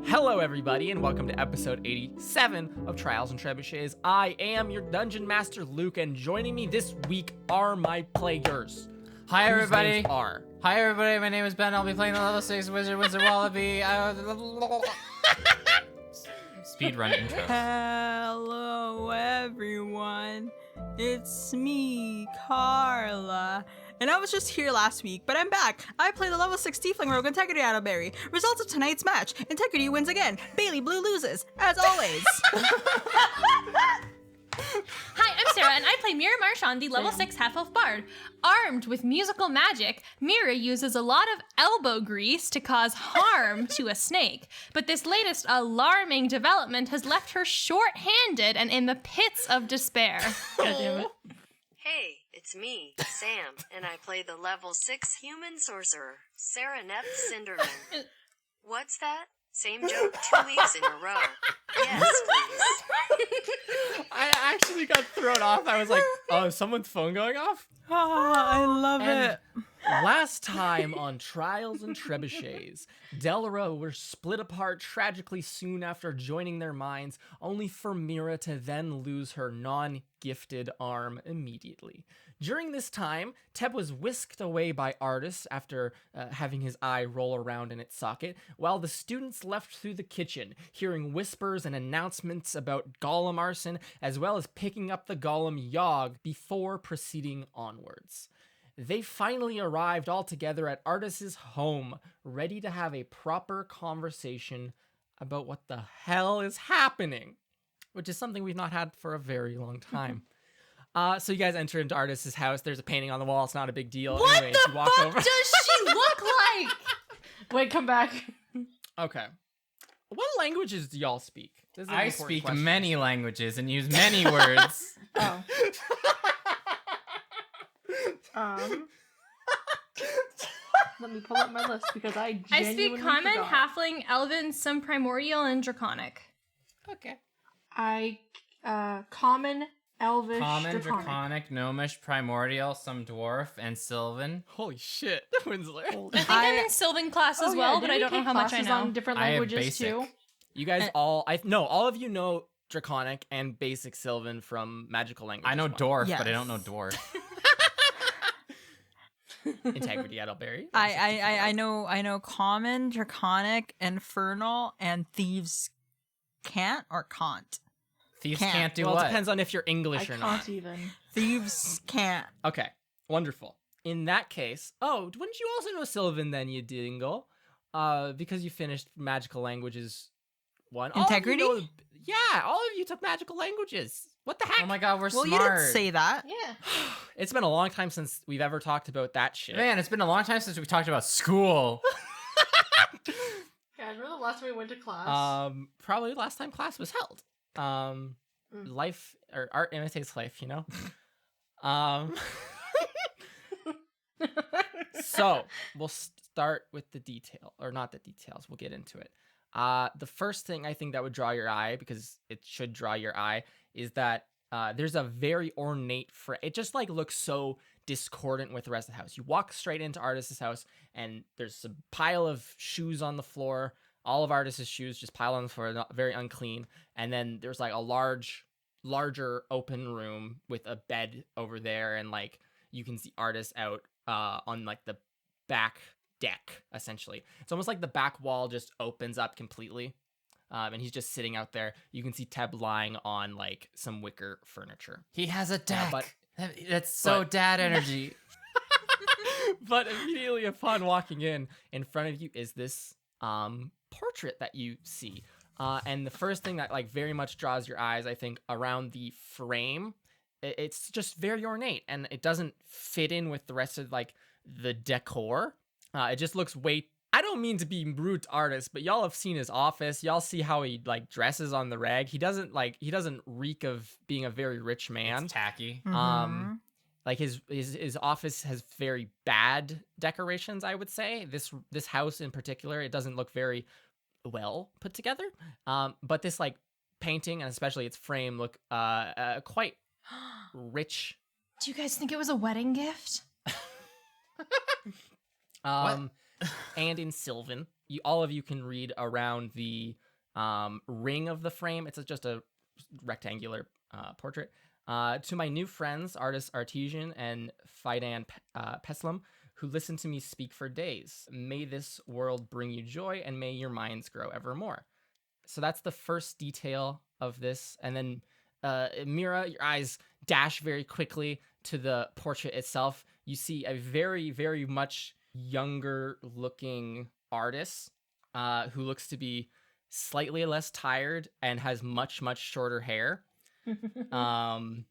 Hello everybody and welcome to episode 87 of Trials and Trebuchets. I am your Dungeon Master Luke, and joining me this week are my players. Hi whose everybody. names are... Hi everybody, my name is Ben. I'll be playing the level 6 Wizard Wallaby. Speedrun intro. Hello everyone, it's me, Carla. And I was just here last week, but I'm back. I play the level 6 Tiefling Rogue Integrity Attleberry. Results of tonight's match: Integrity wins again. Bailey Blue loses, as always. Hi, I'm Sarah, and I play Mira Marchand, the level 6 half-elf bard. Armed with musical magic, Mira uses a lot of elbow grease to cause harm to a snake. But this latest alarming development has left her short-handed and in the pits of despair. God damn it. Hey, it's me, Sam, and I play the level 6 human sorcerer, Sarah Neph Cinderman. What's that? Same joke 2 weeks in a row. Yes, please. I actually got thrown off. I was like, oh, is someone's phone going off? I love And last time on Trials and Trebuchets, Delra were split apart tragically soon after joining their minds, only for Mira to then lose her non-gifted arm immediately. During this time, Teb was whisked away by Artis after having his eye roll around in its socket, while the students left through the kitchen, hearing whispers and announcements about golem arson, as well as picking up the golem Yogg before proceeding onwards. They finally arrived all together at Artis's home, ready to have a proper conversation about what the hell is happening, which is something we've not had for a very long time. So you guys enter into Artis's house. There's a painting on the wall. It's not a big deal. What Anyways, the you walk fuck over. does she look like? Wait, come back. Okay. What languages do y'all speak? This is an I important speak question. many languages and use many words. Oh. Let me pull up my list because I I genuinely speak Common, forgot. Halfling, Elven, some Primordial, and Draconic. Okay. I Common, Elvish, Common, Draconic. Draconic, Gnomish, Primordial, some Dwarf, and Sylvan. Holy shit, Winsler. I think I'm in Sylvan class as well, but I don't know how much I know. On different I have languages basic. too. You guys all of you know Draconic and basic Sylvan from Magical Language. I know Dwarf, but I Yes. don't know Dwarf. Integrity Attleberry. I know Common, Draconic, Infernal, and Thieves can't. Thieves Can't. can't do Well, it what? depends on if you're I English or not. can't even. Thieves can't. Okay, wonderful. In that case, wouldn't you also know Sylvan then, you dingle? Because you finished Magical Languages 1. All of you Integrity? know- yeah, all of you took Magical Languages. What the heck? Oh my god, we're Well, smart. you didn't say that. Yeah. It's been a long time since we've ever talked about that shit. Man, it's been a long time since we talked about school. Guys, remember the last time we went to class? Probably last time class was held. Life or art imitates life, you know? So we'll start with the detail, or not the details. We'll get into it. The first thing I think that would draw your eye, because it should draw your eye, is that there's a very ornate it just like looks so discordant with the rest of the house. You walk straight into Artis's house, and there's a pile of shoes on the floor. All of Artis's shoes just piled on the floor, not very unclean. And then there's like a larger open room with a bed over there, and like you can see Artis out on like the back deck, essentially. It's almost like the back wall just opens up completely, and he's just sitting out there. You can see Teb lying on like some wicker furniture. He has a deck. but- That's so but- dad energy. But immediately upon walking in front of you is this portrait that you see, and the first thing that like very much draws your eyes, I think, around the frame, it's just very ornate, and it doesn't fit in with the rest of like the decor. It just looks I don't mean to be rude to Artis, but y'all have seen his office. Y'all see how he like dresses on the reg. He doesn't reek of being a very rich man. It's tacky. Like his office has very bad decorations, I would say. This house in particular, it doesn't look very well put together. But this like painting, and especially its frame, look quite rich. Do you guys think it was a wedding gift? And in Sylvan, all of you can read around the ring of the frame. It's just a rectangular portrait. To my new friends, artists Artesian and Fidan Peslum, who listen to me speak for days. May this world bring you joy, and may your minds grow evermore. So that's the first detail of this. And then Mira, your eyes dash very quickly to the portrait itself. You see a very, very much younger looking artist who looks to be slightly less tired and has much, much shorter hair. And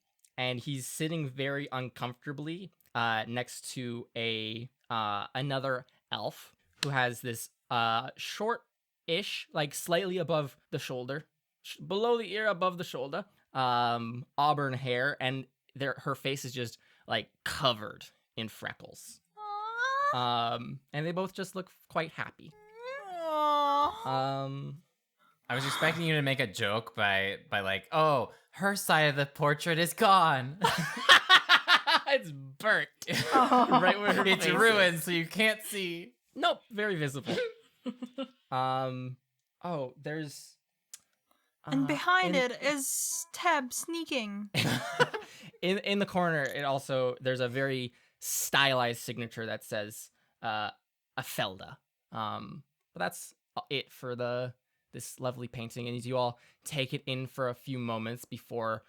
he's sitting very uncomfortably next to another elf who has this short-ish, like slightly above the shoulder, below the ear, above the shoulder, auburn hair, and her face is just like covered in freckles. And they both just look quite happy. Aww. I was expecting you to make a joke by like, oh, her side of the portrait is gone. It's burnt. Oh. Right where her It's face ruined, is. so you can't see. Nope, very visible. Oh, there's And behind in- it is Teb sneaking. in the corner, there's a very stylized signature that says Afelda. But that's it for this lovely painting. And as you all take it in for a few moments before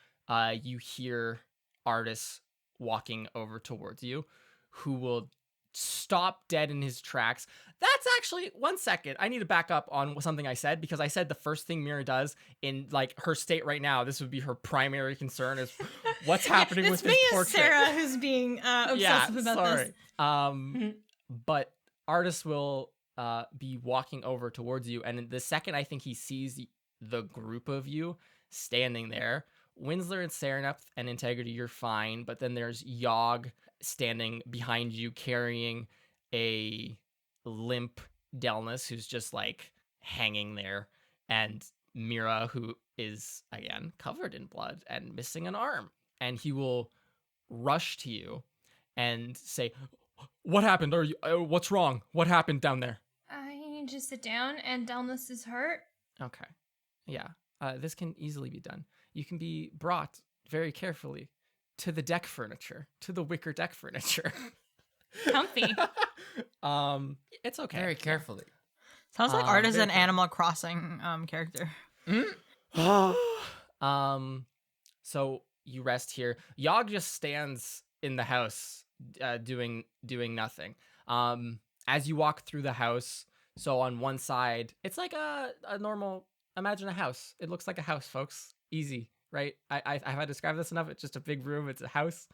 you hear artists walking over towards you, who will stop dead in his tracks. That's actually 1 second. I need to back up on something I said, because I said the first thing Mira does in like her state right now, this would be her primary concern, is what's happening with it's this me portrait. and Sarah who's being obsessive about this. But artist will be walking over towards you, and the second I think he sees the group of you standing there, Winsler and Sereneth and Integrity, you're fine, but then there's Yogg standing behind you carrying a limp Delnus who's just like hanging there, and Mira, who is again covered in blood and missing an arm, and he will rush to you and say, "What happened? Are you what's wrong? What happened down there?" I need to sit down, and Delnus is hurt. Okay. Yeah. This can easily be done. You can be brought very carefully to the deck furniture, to the wicker deck furniture. Comfy. It's okay. Very carefully. Sounds like Art is very an cool. Animal Crossing character. So you rest here. Yogg just stands in the house, doing nothing. As you walk through the house, so on one side, it's like a normal. Imagine a house. It looks like a house, folks. Easy, right? I've had to describe this enough. It's just a big room. It's a house.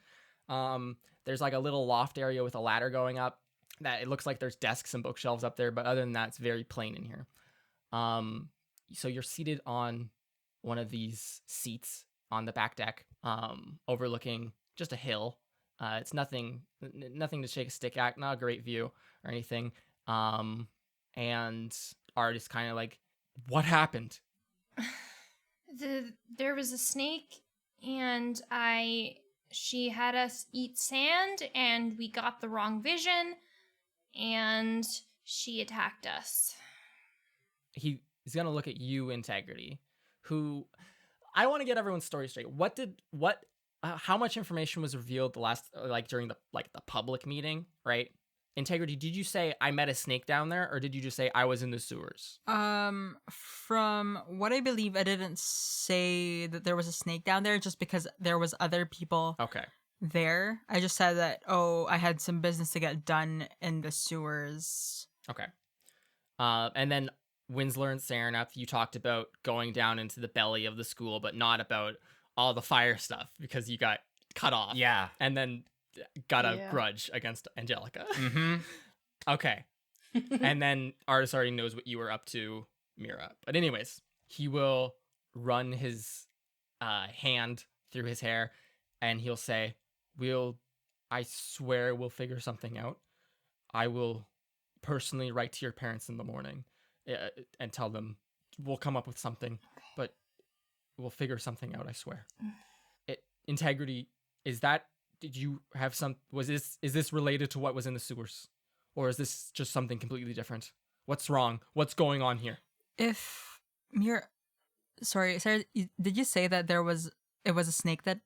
There's like a little loft area with a ladder going up. That it looks like there's desks and bookshelves up there, but other than that, it's very plain in here. So you're seated on one of these seats on the back deck, overlooking just a hill. It's nothing to shake a stick at, not a great view or anything. And Art is kind of like, what happened? There was a snake, and she had us eat sand, and we got the wrong vision, and she attacked us. He's gonna look at you, Integrity, who I want to get everyone's story straight. How much information was revealed during the public meeting, right? Integrity, did you say I met a snake down there, or did you just say I was in the sewers? From what I believe, I didn't say that there was a snake down there just because there was other people Okay. there. I just said that, I had some business to get done in the sewers. Okay. And then Winsler and Sereneth, you talked about going down into the belly of the school, but not about all the fire stuff because you got cut off. Yeah. And then got a Yeah. grudge against Angelica. Mm-hmm. Okay. And then Artis already knows what you were up to, Mira. But anyways, he will run his hand through his hair and he'll say, I swear we'll figure something out. I will personally write to your parents in the morning and tell them we'll come up with something, but we'll figure something out, I swear. Integrity, did you have is this related to what was in the sewers? Or is this just something completely different? What's wrong? What's going on here? If Mira, sorry, Sarah, did you say that it was a snake that?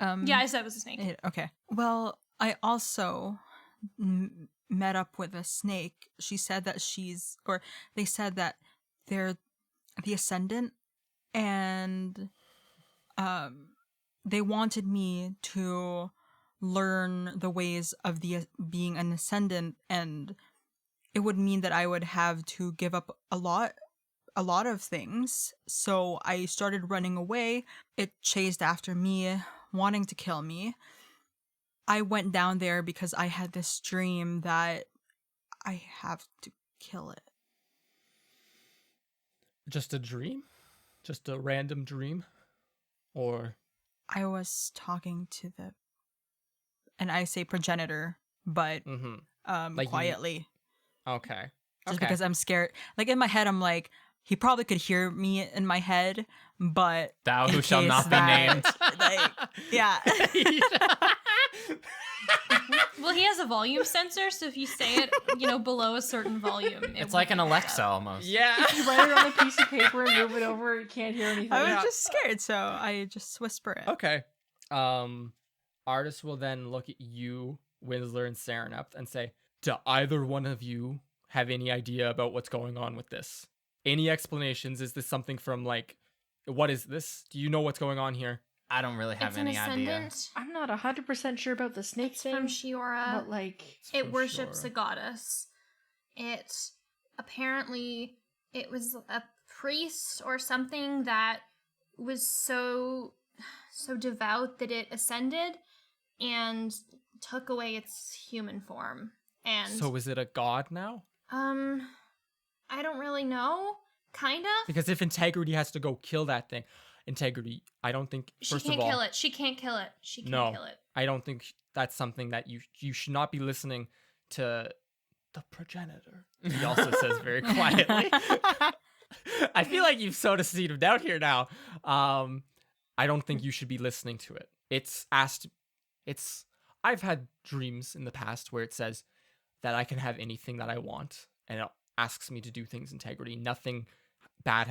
Yeah, I said it was a snake. Okay. Well, I also met up with a snake. She said that they said that they're the Ascendant, and they wanted me to learn the ways of being an Ascendant, and it would mean that I would have to give up a lot of things. So I started running away. It chased after me, wanting to kill me. I went down there because I had this dream that I have to kill it. Just a dream? Just a random dream? Or I was talking to and I say progenitor, but Like quietly. okay. Just Okay. because I'm scared. Like in my head, I'm like, he probably could hear me in my head, but Thou in who shall case not be that- named. Like, yeah. Well, he has a volume sensor, so if you say it, below a certain volume, It's like an Alexa almost. Yeah. You write it on a piece of paper and move it over. You can't hear anything. I was Yeah. just scared, so I just whisper it. Okay. Artist will then look at you, Winsler and Serenep, and say, do either one of you have any idea about what's going on with this? Any explanations? Is this something from what is this? Do you know what's going on here? I don't really have it's an any idea. ascendant I'm not 100% sure about the snake it's thing, from Shiora. but like, It For worships sure. a goddess. It apparently it was a priest or something that was so devout that it ascended and took away its human form. And So is it a god now? I don't really know. Kind of. Because if Integrity has to go kill that thing, Integrity, I don't think, She first can't of all, kill it. She can't kill it. She can't No. kill it. I don't think that's something that you should not be listening to the progenitor. He also says very quietly. I feel like you've sowed a seed of doubt here now. I don't think you should be listening to it. I've had dreams in the past where it says that I can have anything that I want, and it asks me to do things integrity. Nothing bad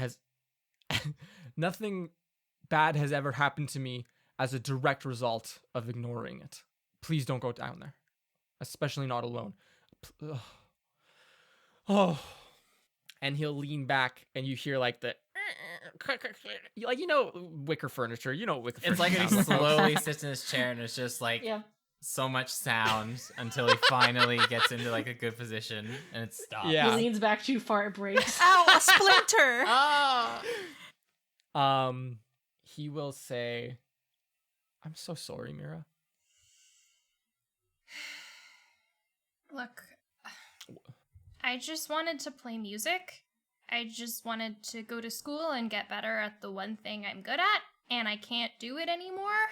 has ever happened to me as a direct result of ignoring it. Please don't go down there, especially not alone. Oh. And he'll lean back, and you hear the wicker furniture. You know what wicker It's furniture like he sounds like. slowly sits in his chair and it's just yeah. so much sound until he finally gets into a good position and it stops. Yeah. He leans back too far, it breaks. Ow, a splinter! He will say, "I'm so sorry, Mira." Look, I just wanted to play music. I just wanted to go to school and get better at the one thing I'm good at, and I can't do it anymore.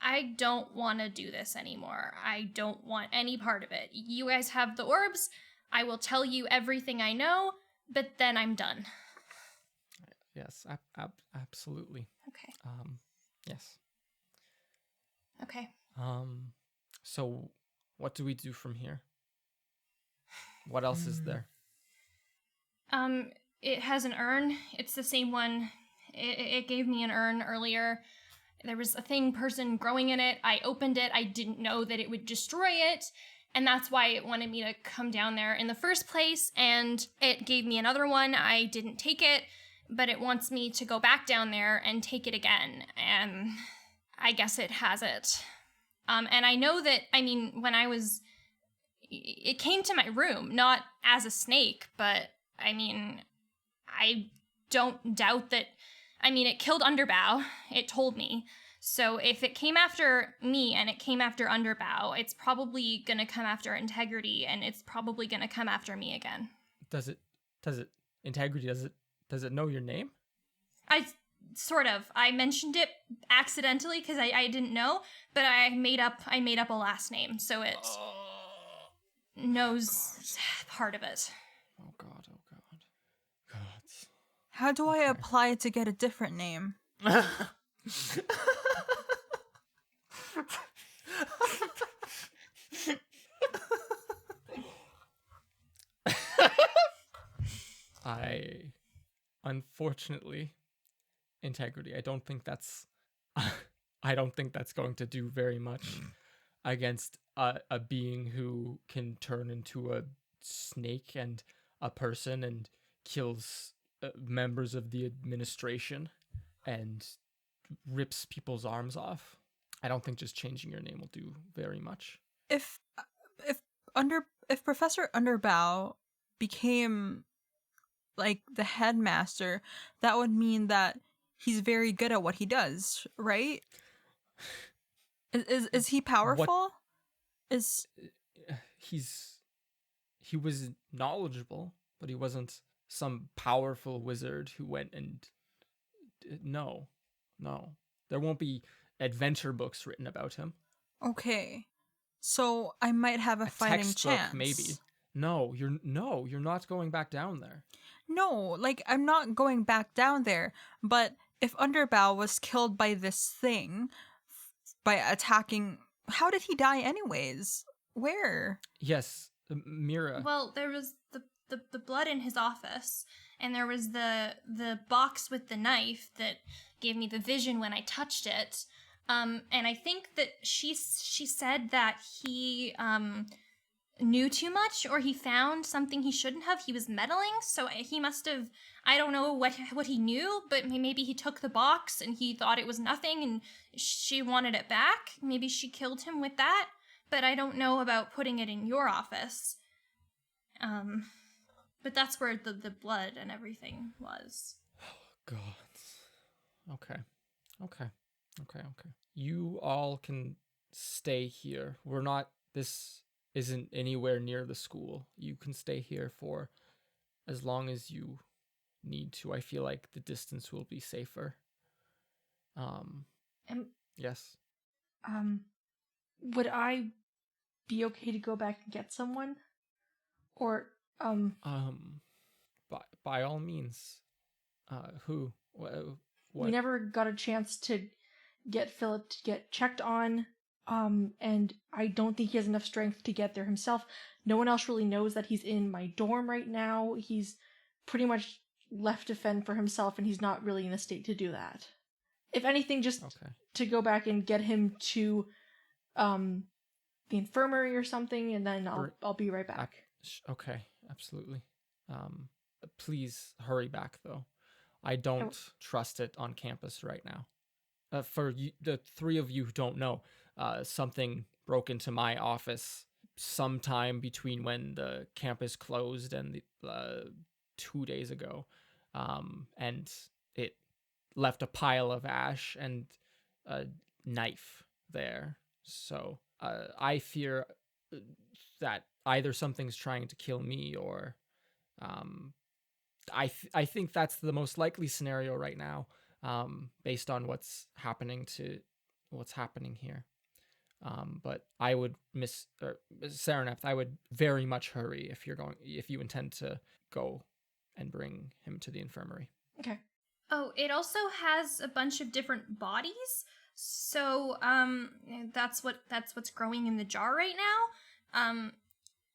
I don't want to do this anymore. I don't want any part of it. You guys have the orbs. I will tell you everything I know, but then I'm done. Yes, absolutely. Okay. Yes. Okay. So what do we do from here? What else is there? It has an urn. It's the same one. It gave me an urn earlier. There was a person growing in it. I opened it. I didn't know that it would destroy it. And that's why it wanted me to come down there in the first place. And it gave me another one. I didn't take it, but it wants me to go back down there and take it again. And I guess it has it. And I know that, it came to my room, not as a snake, but I don't doubt that. It killed Underbow. It told me. So if it came after me and it came after Underbow, it's probably gonna come after Integrity, and it's probably gonna come after me again. Does it Integrity, does it know your name? I mentioned it accidentally because I didn't know, but I made up a last name, so it knows part of it. Oh God. Gods. How do I apply to get a different name? Unfortunately, integrity. I don't think that's going to do very much against a being who can turn into a snake and a person and kills members of the administration and rips people's arms off. I don't think just changing your name will do very much. If if Professor Underbow became like the headmaster, that would mean that he's very good at what he does, right? Is he powerful? Is He was knowledgeable, but he wasn't some powerful wizard who went and no. There won't be adventure books written about him. okay. So I might have a fighting Textbook, chance. maybe. No, you're not going back down there. No, like I'm not going back down there. But if Underbow was killed by this thing, by attacking, how did he die anyways? Where? Yes, Mira. Well, there was the blood in his office, and there was the box with the knife that gave me the vision when I touched it. And I think that she said that he knew too much, or he found something he shouldn't have. He was meddling, so he must have. I don't know what he knew, but maybe he took the box and he thought it was nothing, and she wanted it back. Maybe she killed him with that. But I don't know about putting it in your office. But that's where the blood and everything was. God. Okay. You all can stay here. This isn't anywhere near the school. You can stay here for as long as you need to. I feel like the distance will be safer. Yes. Would I be okay to go back and get someone? Or, By all means. Who? What? We never got a chance to get Philip to get checked on, and I don't think he has enough strength to get there himself. No one else really knows that he's in my dorm right now. He's pretty much left to fend for himself, and he's not really in a state to do that. If anything, just to go back and get him to the infirmary or something, and then I'll be right back. Okay, absolutely. Please hurry back, though. I don't trust it on campus right now. For you, the three of you who don't know, something broke into my office sometime between when the campus closed and 2 days ago, and it left a pile of ash and a knife there. So I fear that either something's trying to kill me or I think that's the most likely scenario right now, based on what's happening here. But I would Saraneth, I would very much hurry if you intend to go and bring him to the infirmary. Okay. Oh, it also has a bunch of different bodies. So that's what's growing in the jar right now.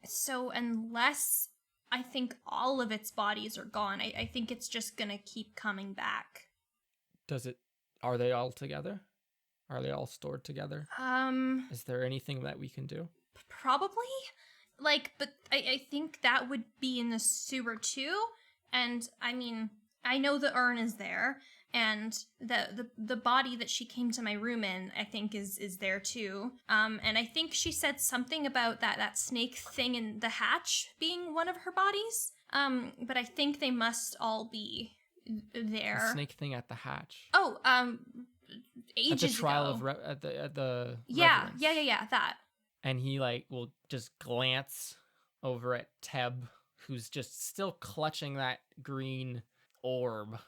So unless I think all of its bodies are gone, I think it's just gonna keep coming back. Are they all together? Are they all stored together? Is there anything that we can do? Probably. But I think that would be in the sewer too. And I mean, I know the urn is there, and the body that she came to my room in, I think is there too. And I think she said something about that snake thing in the hatch being one of her bodies. But I think they must all be there. The snake thing at the hatch. Oh, ages at the trial ago. at the Yeah, reverence. that. And he will just glance over at Teb, who's just still clutching that green orb.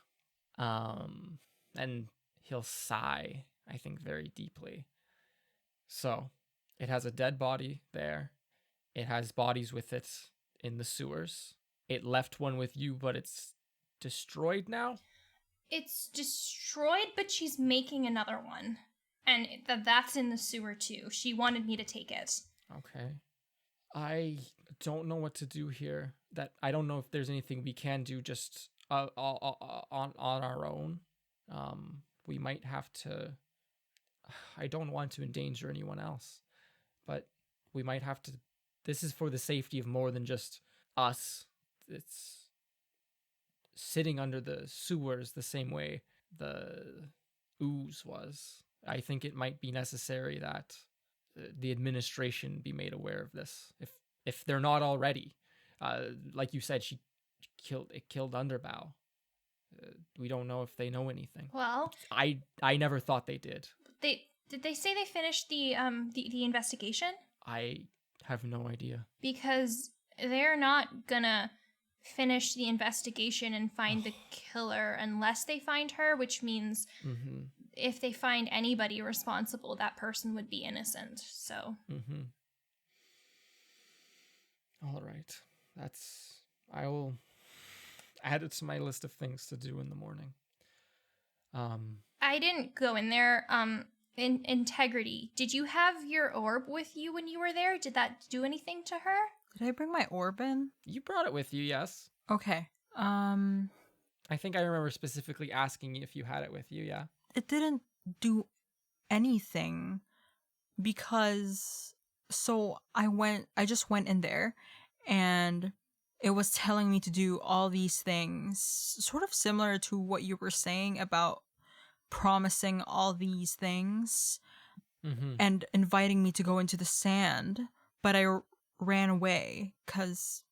And he'll sigh, I think, very deeply. So, it has a dead body there. It has bodies with it in the sewers. It left one with you, but it's destroyed now? It's destroyed, but she's making another one. And that's in the sewer too. She wanted me to take it. Okay. I don't know what to do here. I don't know if there's anything we can do. Just on our own. We might have to. I don't want to endanger anyone else, but we might have to. This is for the safety of more than just us. It's sitting under the sewers the same way the ooze was. I think it might be necessary that the administration be made aware of this, if they're not already. Like you said, it killed Underbow. We don't know if they know anything. Well, I never thought they did. did they say they finished the investigation? I have no idea. Because they're not gonna finish the investigation and find the killer unless they find her, which means Mm-hmm. if they find anybody responsible, that person would be innocent. So Mm-hmm. All right. I will add it to my list of things to do in the morning. I didn't go in there. Integrity. Did you have your orb with you when you were there? Did that do anything to her? Did I bring my orb in? You brought it with you, yes. Okay. I think I remember specifically asking you if you had it with you, yeah. It didn't do anything because I just went in there and it was telling me to do all these things, sort of similar to what you were saying about promising all these things Mm-hmm. and inviting me to go into the sand, but I ran away because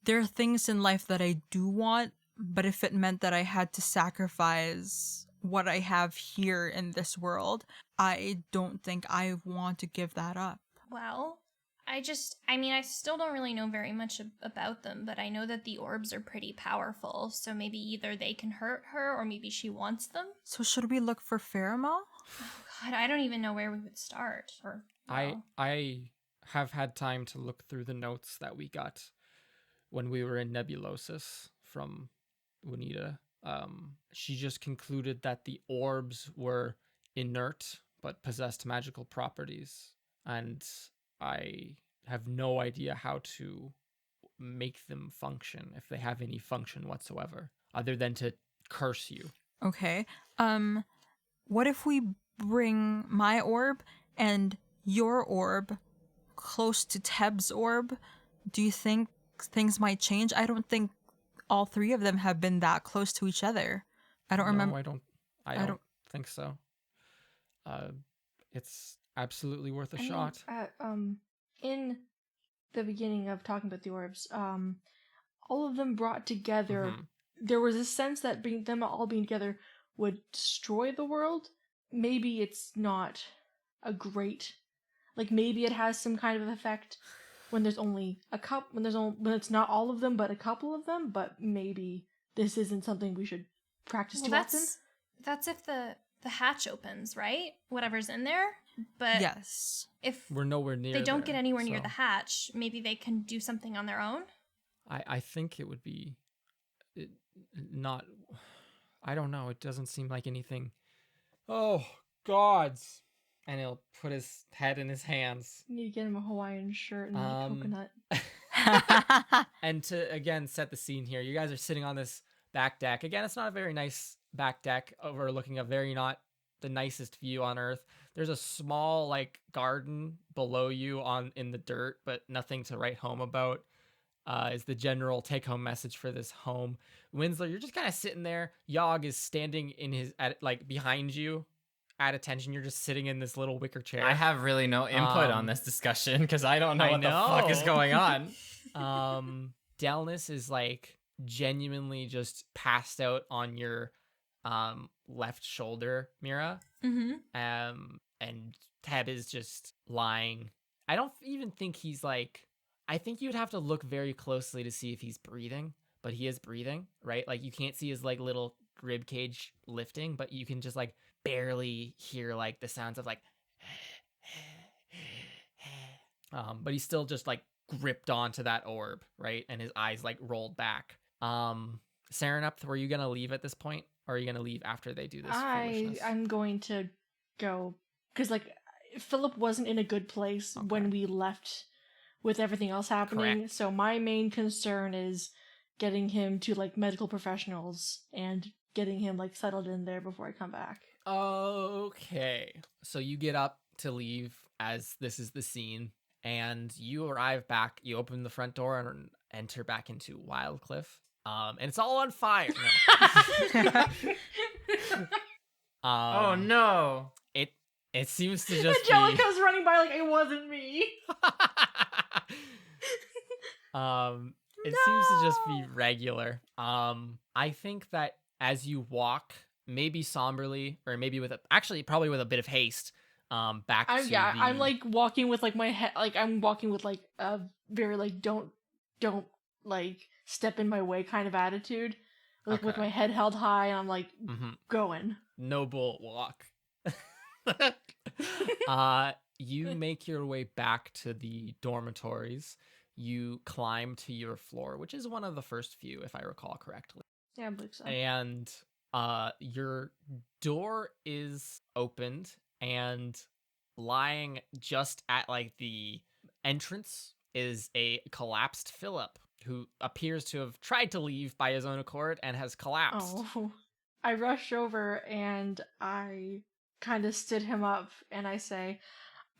there are things in life that I do want, but if it meant that I had to sacrifice what I have here in this world, I don't think I want to give that up. Well, I still don't really know very much about them, but I know that the orbs are pretty powerful, so maybe either they can hurt her or maybe she wants them. So should we look for Pheromel? Oh God, I don't even know where we would start. I have had time to look through the notes that we got when we were in Nebulosis from Juanita. She just concluded that the orbs were inert but possessed magical properties, and I have no idea how to make them function, if they have any function whatsoever, other than to curse you. Okay. What if we bring my orb and your orb close to Teb's orb? Do you think things might change? I don't think all three of them have been that close to each other. I don't remember. I don't think so. It's absolutely worth a shot. In the beginning of talking about the orbs, all of them brought together, Mhm. there was a sense that them all being together would destroy the world. Maybe it's not a great, like maybe it has some kind of effect when there's only a couple, when it's not all of them but a couple of them. But maybe this isn't something we should practice too often. That's if the hatch opens, right? Whatever's in there. But Yes. if We're nowhere near they don't there, get anywhere near so the hatch, maybe they can do something on their own. I think it would be not. I don't know. It doesn't seem like anything. Oh, gods. And he'll put his head in his hands. You need to get him a Hawaiian shirt and a coconut. And to, again, set the scene here, you guys are sitting on this back deck. Again, it's not a very nice back deck overlooking a very not the nicest view on Earth. There's a small, like, garden below you in the dirt, but nothing to write home about. Is the general take-home message for this home. Winslow, you're just kind of sitting there. Yogg is standing behind you at attention. You're just sitting in this little wicker chair. I have really no input on this discussion because I don't know what the fuck is going on. Delnis is like genuinely just passed out on your left shoulder, Mira. Mm-hmm. And Teb is just lying. I don't even think he's like. I think you'd have to look very closely to see if he's breathing, but he is breathing, right? Like you can't see his like little rib cage lifting, but you can just like barely hear like the sounds of like but he's still just like gripped onto that orb, right? And his eyes like rolled back. Serenep, were you gonna leave at this point, or are you gonna leave after they do this foolishness? I'm going to go because like Philip wasn't in a good place when we left with everything else happening. Correct. So my main concern is getting him to like medical professionals and getting him like settled in there before I come back. Okay. So you get up to leave as this is the scene, and you arrive back. You open the front door and enter back into Wildcliff. And it's all on fire. No. Oh no. It seems to just Angelica's running by like it wasn't me. it seems to just be regular. I think that as you walk, maybe somberly, or maybe probably with a bit of haste, back I'm like walking with like my head, like I'm walking with like a very like don't like step in my way kind of attitude, like with Okay. my head held high, and I'm like going. noble walk. You make your way back to the dormitories. You climb to your floor, which is one of the first few, if I recall correctly. Yeah, I believe so. And your door is opened, and lying just at like the entrance is a collapsed Philip, who appears to have tried to leave by his own accord and has collapsed. Oh, I rush over and I kind of stood him up and I say,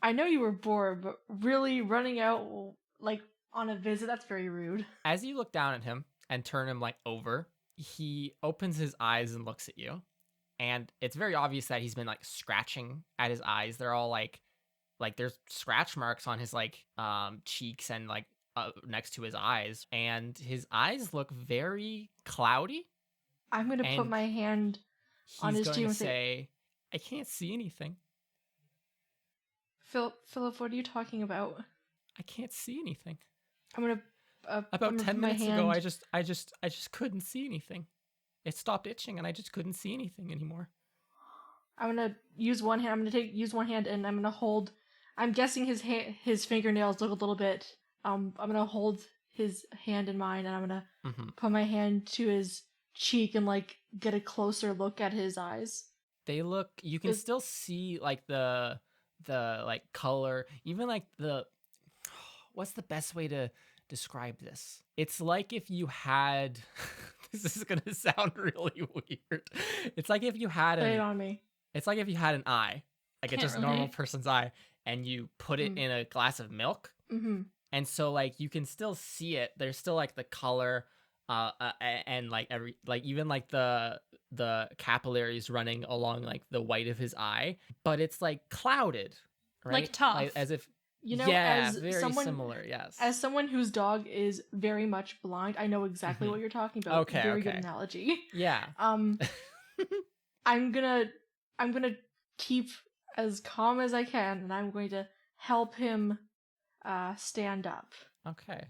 I know you were bored, but really running out like on a visit, that's very rude. As you look down at him and turn him like over, he opens his eyes and looks at you. And it's very obvious that he's been like scratching at his eyes. They're all like there's scratch marks on his like cheeks and like next to his eyes, and his eyes look very cloudy. I'm going to put And my hand on He's his going cheek to and say, say, I can't see anything. Philip, what are you talking about? I can't see anything. I'm going to About 10 put my minutes hand... ago, I just couldn't see anything. It stopped itching and I just couldn't see anything anymore. I'm gonna use one hand. I'm gonna use one hand, and I'm gonna hold. I'm guessing his fingernails look a little bit. I'm gonna hold his hand in mine, and I'm gonna put my hand to his cheek and like get a closer look at his eyes. They look. You can still see like the like color, even like the. What's the best way to describe this? It's like if you had. This is gonna sound really weird. It's like if you had Lay it on me. It's like if you had an eye, like Can't just a relate. normal person's eye, and you put it in a glass of milk. Mm-hmm. And so like you can still see it. There's still like the color, and like even like the capillaries running along like the white of his eye, but it's like clouded, right? Like tough. as if Yeah, as very someone, similar. Yes. As someone whose dog is very much blind, I know exactly what you're talking about. Okay, Very okay. good analogy. Yeah. I'm gonna keep as calm as I can, and I'm going to help him stand up. Okay.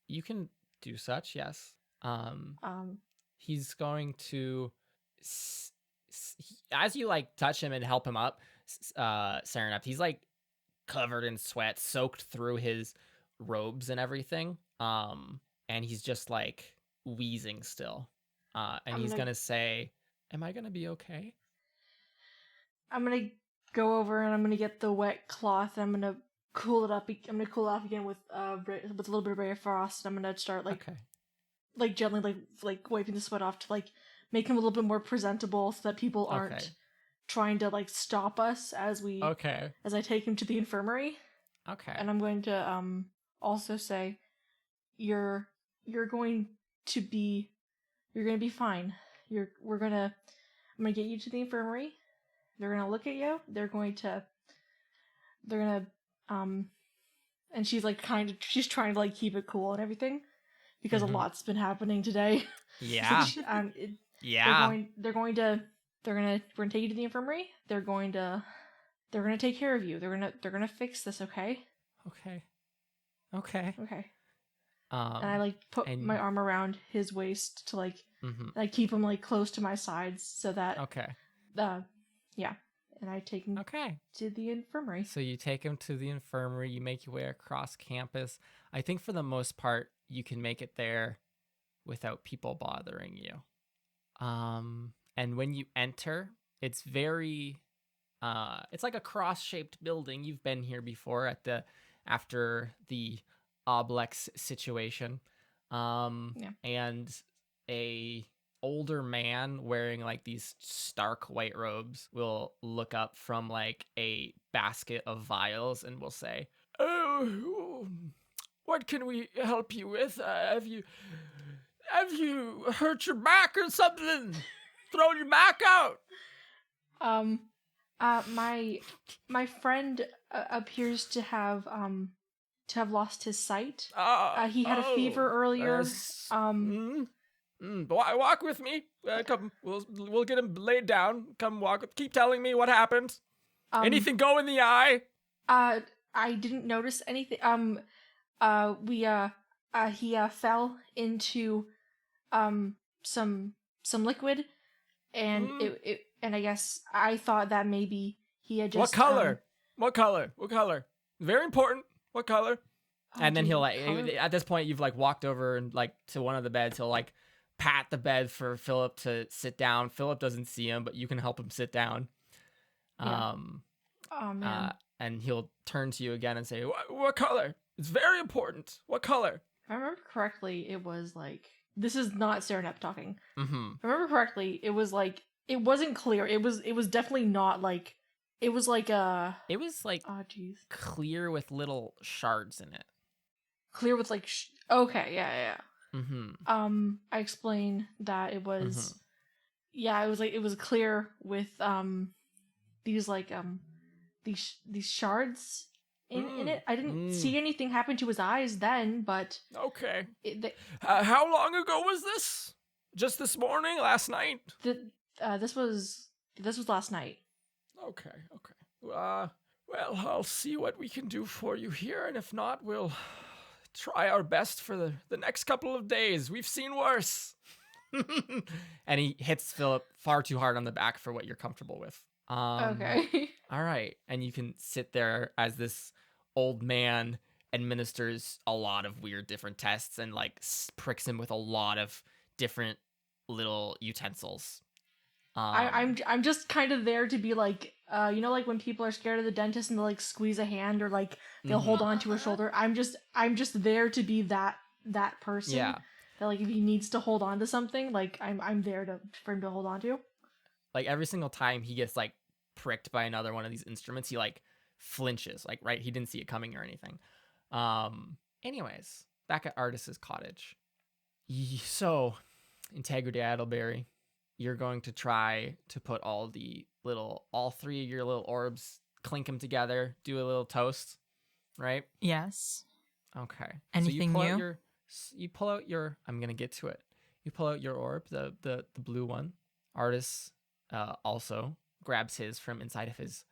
You can do such. Yes. He's going to, as you like touch him and help him up, Serenep, he's like covered in sweat, soaked through his robes and everything. And he's just like wheezing still. And he's gonna say, "Am I gonna be okay?" I'm gonna go over and I'm gonna get the wet cloth. And I'm gonna cool it up. I'm gonna cool it off again with a little bit of Ray of Frost. And I'm gonna start like gently like wiping the sweat off to like make him a little bit more presentable, so that people aren't trying to like stop us as I take him to the infirmary. Okay. And I'm going to also say, you're going to be fine. I'm gonna get you to the infirmary. They're gonna look at you. They're gonna and she's like she's trying to like keep it cool and everything, because a lot's been happening today. Yeah. We're gonna take you to the infirmary. They're gonna take care of you. They're gonna fix this, okay? Okay. And I like put my arm around his waist to like keep him like close to my sides, so that and I take him to the infirmary. So you take him to the infirmary, you make your way across campus. I think for the most part you can make it there without people bothering you. And when you enter, it's very it's like a cross-shaped building. You've been here before after the Oblex situation. And a older man wearing like these stark white robes will look up from like a basket of vials and will say, "Oh, what can we help you with? Have you hurt your back or something? Thrown your back out?" My friend appears to have lost his sight. He had a fever earlier. Walk with me. Come, we'll get him laid down. Come walk. Keep telling me what happened. Anything go in the eye? I didn't notice anything. He fell into some liquid, and and I guess I thought that maybe he had just. What color? What color? What color? Very important. What color? And then he'll like, at this point, you've like walked over and like to one of the beds. He'll like pat the bed for Philip to sit down. Philip doesn't see him, but you can help him sit down. Yeah. Oh man. And he'll turn to you again and say, "What color? It's very important. What color?" If I remember correctly, it was like, this is not Serenep talking. Mm-hmm. If I remember correctly, it was like, it wasn't clear. It was definitely not like, it was like oh jeez, clear with little shards in it. Clear with like okay, yeah. Mm-hmm. I explained that it was it was clear with these like these shards in it. I didn't see anything happen to his eyes then, but okay. How long ago was this? Just this morning? Last night? This was last night. Okay. Well, I'll see what we can do for you here, and if not, we'll try our best for the next couple of days. We've seen worse. And he hits Philip far too hard on the back for what you're comfortable with. Okay. All right. And you can sit there as this old man administers a lot of weird different tests and like pricks him with a lot of different little utensils. I'm just kind of there to be like, like when people are scared of the dentist and they'll like squeeze a hand or like they'll hold on to a shoulder. I'm just there to be that person. Yeah. That like if he needs to hold on to something, like I'm there for him to hold on to. Like every single time he gets like pricked by another one of these instruments, he like flinches, like right, he didn't see it coming or anything. Anyways, back at Artis's cottage. So, Integrity Adelberry, you're going to try to put all three of your little orbs, clink them together, do a little toast, right? Yes. Okay. Anything new? You pull out your. I'm gonna get to it. You pull out your orb, the blue one. Artis also grabs his from inside of his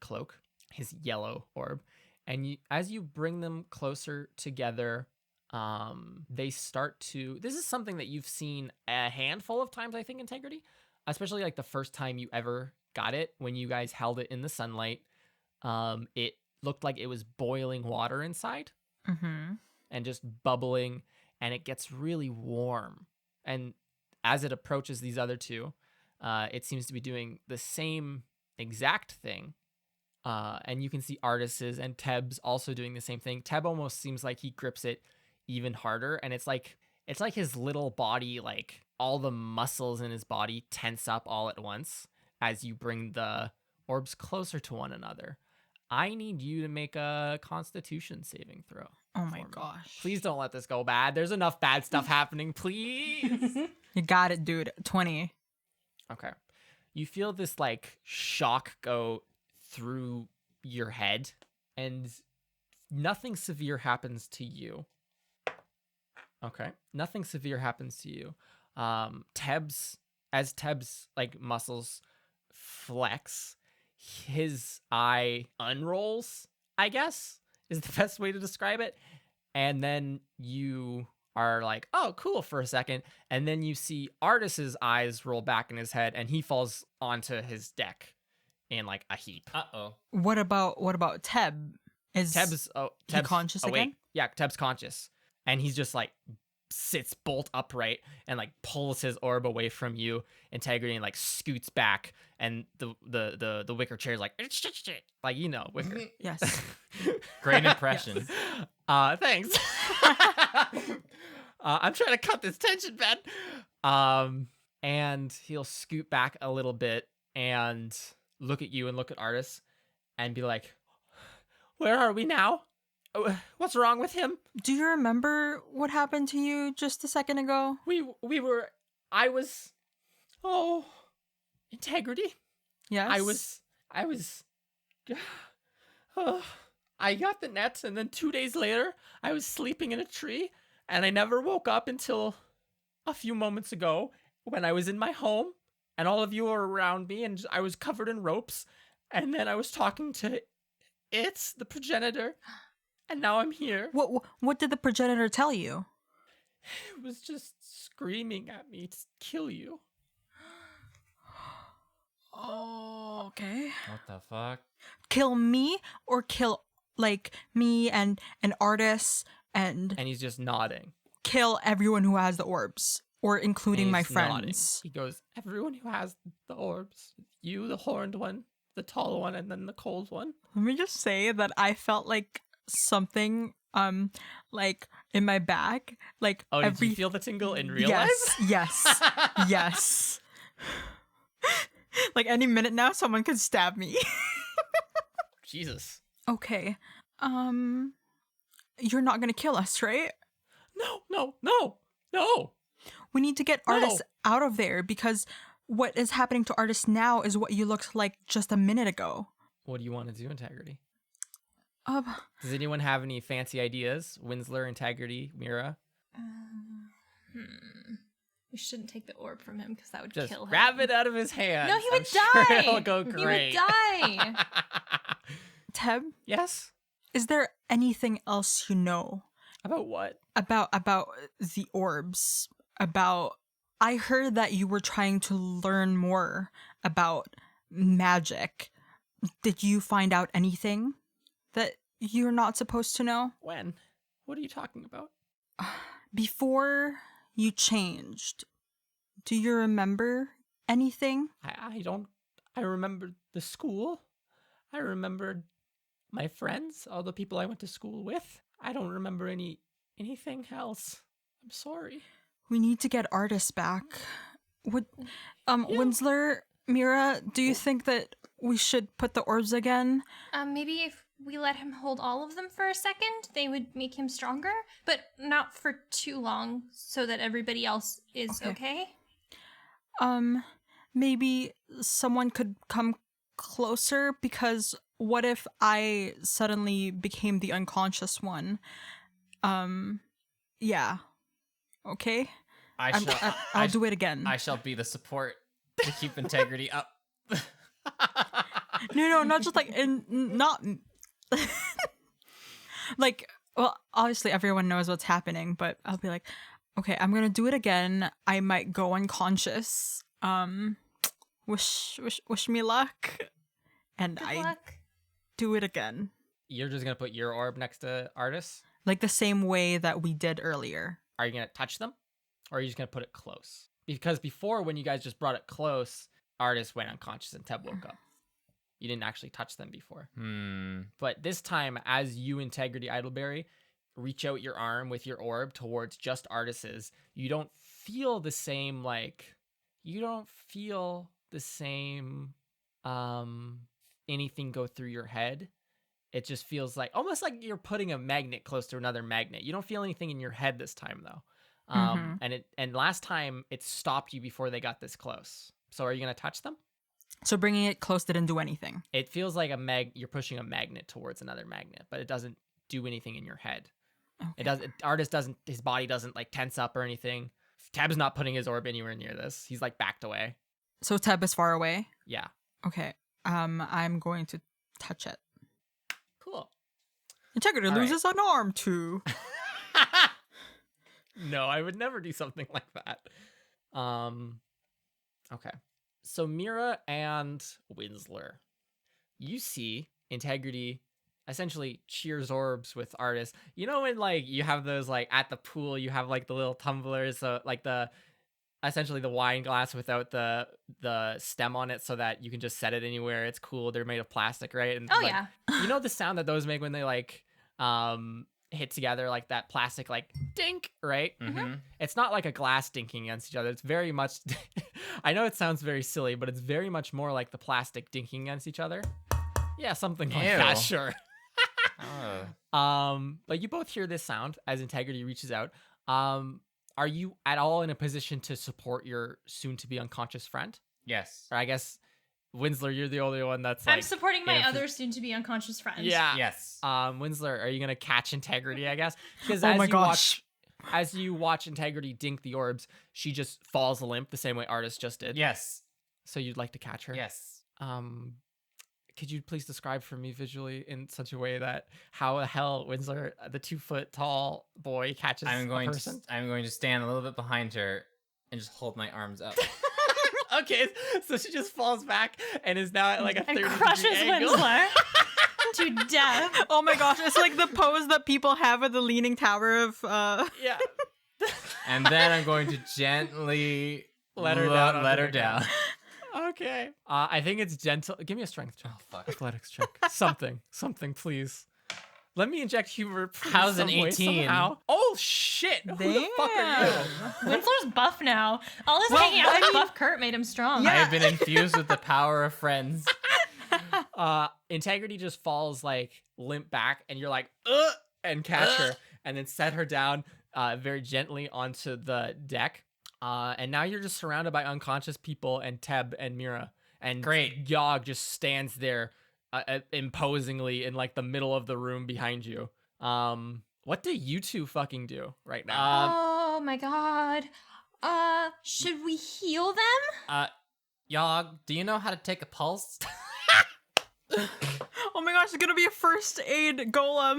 cloak, his yellow orb, and as you bring them closer together, they start to. This is something that you've seen a handful of times, I think, Integrity, especially like the first time you ever got it when you guys held it in the sunlight. It looked like it was boiling water inside. Mm-hmm. And just bubbling, and it gets really warm. And as it approaches these other two, it seems to be doing the same exact thing. And you can see Artis's and Teb's also doing the same thing. Teb almost seems like he grips it even harder, and it's like his little body, like all the muscles in his body tense up all at once as you bring the orbs closer to one another. I need you to make a Constitution saving throw. Oh my gosh. Please don't let this go bad. There's enough bad stuff happening, please. You got it, dude. 20. Okay. You feel this like shock go through your head, and nothing severe happens to you. Okay. Nothing severe happens to you. Teb's like muscles flex, his eye unrolls, I guess, is the best way to describe it. And then you are like, oh, cool, for a second. And then you see Artis's eyes roll back in his head, and he falls onto his deck in like a heap. Uh-oh. What about Teb? Is Teb's he conscious awake. again? Yeah, Teb's conscious. And he's just like sits bolt upright and like pulls his orb away from you, Integrity, and like scoots back, and the wicker chair's like wicker. Yes. Great impression. Thanks. I'm trying to cut this tension, Ben. And he'll scoot back a little bit and look at you and look at Artis and be like, where are we now? What's wrong with him? Do you remember what happened to you just a second ago? I was, integrity. Yes. I was, I got the nets, and then 2 days later, I was sleeping in a tree, and I never woke up until a few moments ago when I was in my home, and all of you were around me, and I was covered in ropes, and then I was talking to the progenitor, and now I'm here. What did the progenitor tell you? It was just screaming at me to kill you. Oh, okay. What the fuck? Kill me or kill like me and Artis and And he's just nodding. kill everyone who has the orbs or including And my he's nodding. friends. He goes, everyone who has the orbs. You, the horned one, the tall one, and then the cold one. Let me just say that I felt like something like in my back, like Oh, every did you feel the tingle in real yes, life? yes, yes. Like any minute now, someone could stab me. Jesus. Okay, you're not gonna kill us, right? No. We need to get No. Artis out of there because what is happening to Artis now is what you looked like just a minute ago. What do you want to do, Integrity? Um, Does anyone have any fancy ideas? Winsler, Integrity, Mira? We shouldn't take the orb from him because that would Just kill him. grab it out of his hand. No, he would Sure die. it'll go He great. would die. Teb, Yes? is there anything else you know About what? about the orbs? About I heard that you were trying to learn more about magic. Did you find out anything that you're not supposed to know? When? What are you talking about? Before you changed, do you remember anything? I don't. I remember the school. I remembered my friends, all the people I went to school with. I don't remember anything else. I'm sorry. We need to get Artis back. Would Winsler, Mira, do you think that we should put the orbs again? Maybe if we let him hold all of them for a second, they would make him stronger, but not for too long, so that everybody else is okay. Maybe someone could come closer, because what if I suddenly became the unconscious one? Yeah. Okay? I'll do it again. I shall be the support to keep integrity up. No, not just like not like, well, obviously everyone knows what's happening, but I'll be like, okay, I'm gonna do it again. I might go unconscious. Wish me luck. And Good I luck. do it again. You're just gonna put your orb next to Artis? Like the same way that we did earlier. Are you gonna touch them, or are you just gonna put it close? Because before, when you guys just brought it close, Artis went unconscious and Teb woke up. You didn't actually touch them before. But this time, as you, Integrity Idleberry, reach out your arm with your orb towards just Artis's, you don't feel the same, anything go through your head. It just feels like, almost like you're putting a magnet close to another magnet. You don't feel anything in your head this time, though. And last time, it stopped you before they got this close. So are you going to touch them? So bringing it close didn't do anything. It feels like you're pushing a magnet towards another magnet, but it doesn't do anything in your head. Okay. His body doesn't like tense up or anything. Tab's not putting his orb anywhere near this. He's like backed away. So Teb is far away? Yeah. Okay. I'm going to touch it. Cool. Integrity All right. loses an arm too. No, I would never do something like that. Okay. So Mira and Winsler, you see Integrity essentially cheers orbs with Artis. You know when like you have those like at the pool, you have like the little tumblers, so like essentially the wine glass without the stem on it, so that you can just set it anywhere. It's cool. They're made of plastic, right? And Oh, like, yeah. you know the sound that those make when they like hit together like that plastic like dink, right? Mm-hmm. It's not like a glass dinking against each other. It's very much I know it sounds very silly, but it's very much more like the plastic dinking against each other. Yeah, something like that, Ew. sure. Oh. But you both hear this sound as Integrity reaches out. Are you at all in a position to support your soon-to-be unconscious friend? Yes. Or I guess, Winsler, you're the only one that's like... I'm supporting my in a other soon-to-be unconscious friend. Yeah. Yes. Winsler, are you gonna catch Integrity, I guess? Because Oh my gosh. as you watch Integrity dink the orbs, she just falls limp the same way Artist just did. Yes. So you'd like to catch her? Yes. Could you please describe for me visually in such a way that how the hell Winsler, the 2-foot tall boy, catches I'm going a person? to stand a little bit behind her and just hold my arms up. Okay, so she just falls back and is now at like a 30 And crushes degree angle. Winsler to death. Oh my gosh, it's like the pose that people have at the Leaning Tower of Yeah. And then I'm going to gently Let her down Let onto her the down. ground. Okay. I think it's gentle. Give me a strength check. Oh fuck. Athletics check. Something, please. Let me inject humor. Please, How's an some way, 18? somehow. Oh shit! Who the fuck are you? Winsler's buff now. All this Well, hanging out I with mean- buff Kurt made him strong. I have been infused with the power of friends. Integrity just falls like limp back, and you're like, ugh, and catch her, and then set her down very gently onto the deck. And now you're just surrounded by unconscious people and Teb and Mira. And Great. Yogg just stands there imposingly in like the middle of the room behind you. What do you two fucking do right now? Oh my god. Should we heal them? Yogg, do you know how to take a pulse? Oh my gosh, it's gonna be a first aid golem.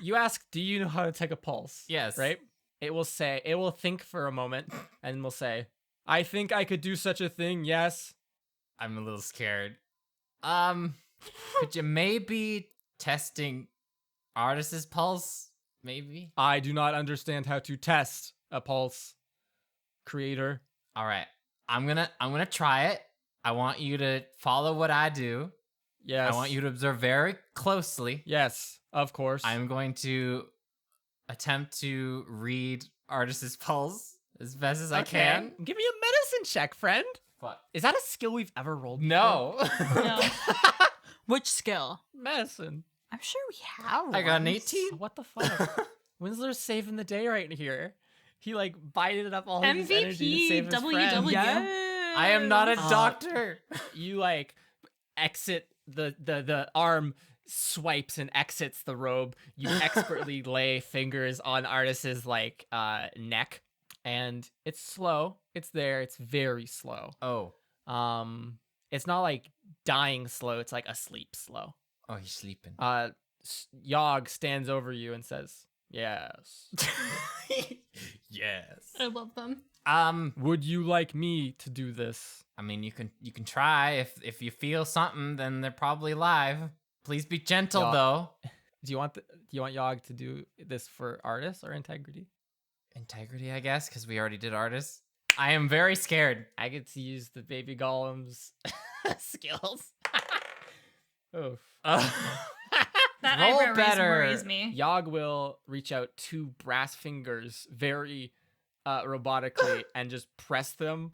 You ask, do you know how to take a pulse? Yes. Right? It will think for a moment and will say, I think I could do such a thing, yes. I'm a little scared. Could you maybe testing Artist's pulse? Maybe? I do not understand how to test a pulse, creator. All right. I'm gonna try it. I want you to follow what I do. Yes. I want you to observe very closely. Yes, of course. I'm going to attempt to read Artist's pulse as best as I can. Give me a medicine check, friend. Fuck. Is that a skill we've ever rolled? No. No. Which skill? Medicine. I'm sure we have. I got an one. 18. What the fuck? Winsler's saving the day right here. He like bided up all of his energy to save his friend. WW. Yeah. I am not a doctor. You like exit the arm swipes and exits the robe. You expertly lay fingers on Artist's like neck, and it's slow. It's there. It's very slow. Oh. It's not like dying slow. It's like asleep slow. Oh, he's sleeping. Yogg stands over you and says, "Yes." Yes. I love them. Would you like me to do this? I mean, you can try. If you feel something, then they're probably live. Please be gentle, Yeah. though. Do you want Yogg to do this for Artist or Integrity? Integrity, I guess, because we already did Artist. I am very scared. I get to use the baby golem's skills. Oof. That Roll eyebrow raise better. worries me. Yogg will reach out two brass fingers very robotically and just press them.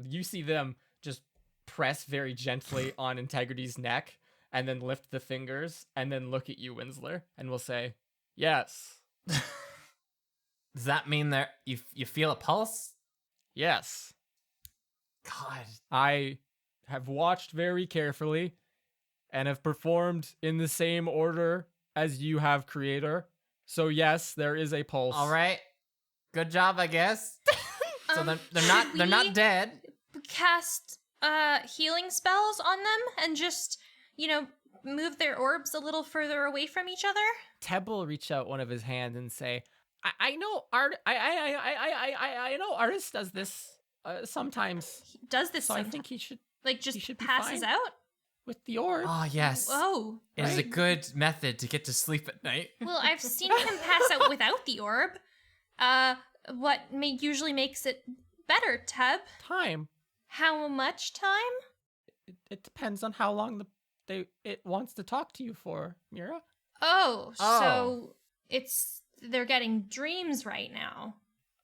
You see them just press very gently on Integrity's neck and then lift the fingers and then look at you, Winsler, and will say, "Yes, Does that mean that you feel a pulse? yes. God. I have watched very carefully and have performed in the same order as you have, creator. So yes, there is a pulse." All right. Good job, I guess. So they're should not we dead. Cast healing spells on them and just, move their orbs a little further away from each other? Teb will reach out one of his hands and say, I know I know Artist does this sometimes. He does this So I sometimes. think he should Like, just should be passes fine. out? with the orb. Oh, yes. Oh. It is a right. good method to get to sleep at night. Well, I've seen him pass out without the orb. What usually makes it better, Teb? Time. How much time? It depends on how long it wants to talk to you for, Mira. Oh, Oh. so they're getting dreams right now.